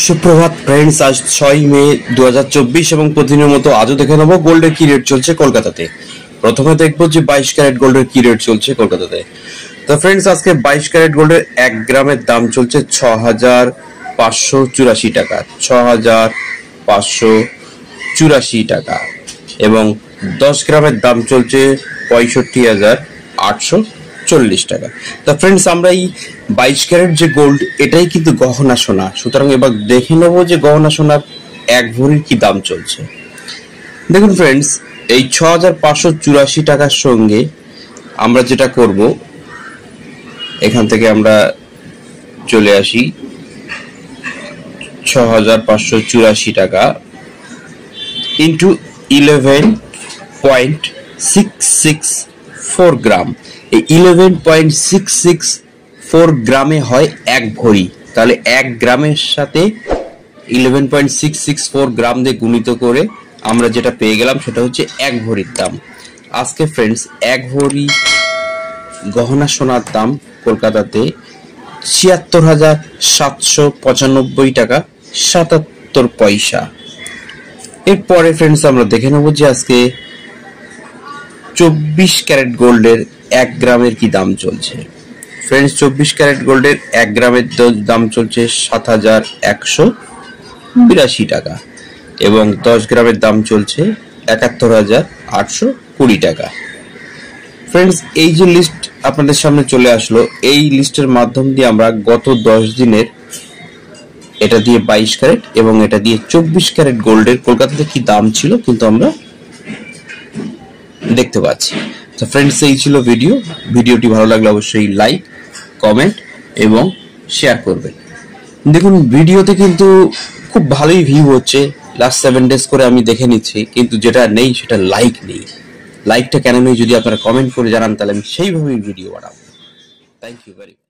সুপ্রভাত ফ্রেন্ডস, আজ 6 মে 2024 এবং প্রতিদিনের মতো আজও দেখে নেবো গোল্ডের কি রেট চলছে কলকাতাতে। প্রথমে দেখবো যে 22 ক্যারেট গোল্ডের কি রেট চলছে কলকাতাতে। তো ফ্রেন্ডস, আজকে 22 ক্যারেট গোল্ডের 1 গ্রামের দাম চলছে 6584 টাকা, 6584 টাকা, এবং 10 গ্রামের দাম চলছে 65,840 টাকা। তো ফ্রেন্ডস, আমরা এই 22 ক্যারেট যে গোল্ড, এটাই কিন্তু গহনা সোনা। সুতরাং এবার দেখে নেবো যে গহনা সোনার 1 ভরির কি দাম চলছে। দেখুন ফ্রেন্ডস, এই 6584 টাকার সঙ্গে আমরা যেটা করব, এখান থেকে আমরা চলে আসি 6584 টাকা ইন্টু 11.664 গ্রাম। এই 11.664 গ্রামে হয় 1 ভরি। তাহলে 1 গ্রামের সাথে 11.664 গ্রাম দিয়ে গুণিত করে আমরা যেটা পেয়ে গেলাম সেটা হচ্ছে 1 ভরির দাম। আজকে ফ্রেন্ডস, 1 ভরি গহনা সোনার দাম কলকাতাতে 76,795 টাকা 77 পয়সা। এরপরে ফ্রেন্ডস, আমরা দেখে নেব যে আজকে 24 ক্যারেট গোল্ডের 1 গ্রামের কি দাম চলছে। ফ্রেন্ডস, 24 ক্যারেট গোল্ডের 1 গ্রামের দাম চলছে 7182 টাকা, এবং 10 গ্রামের দাম চলছে 71,820 টাকা। ফ্রেন্ডস, এই যে লিস্ট আপনাদের সামনে চলে আসলো, এই লিস্টের মাধ্যম দিয়ে আমরা গত 10 দিনের, এটা দিয়ে 22 ক্যারেট এবং এটা দিয়ে 24 ক্যারেট গোল্ডের কলকাতাতে কি দাম ছিল কিন্তু আমরা দেখতে পাচ্ছি। তো ফ্রেন্ডস, এই ছিল ভিডিওটি ভালো লাগলে অবশ্যই লাইক, কমেন্ট এবং শেয়ার করবেন। দেখুন, ভিডিওতে কিন্তু খুব ভালোই ভিউ হচ্ছে। লাস্ট 7 ডেজ করে আমি দেখে নিচ্ছি, কিন্তু যেটা নেই সেটা লাইক নেই। লাইকটা কেন নেই যদি আপনারা কমেন্ট করে জানান, তাহলে আমি সেইভাবেই ভিডিও বানাবো। Thank you very much.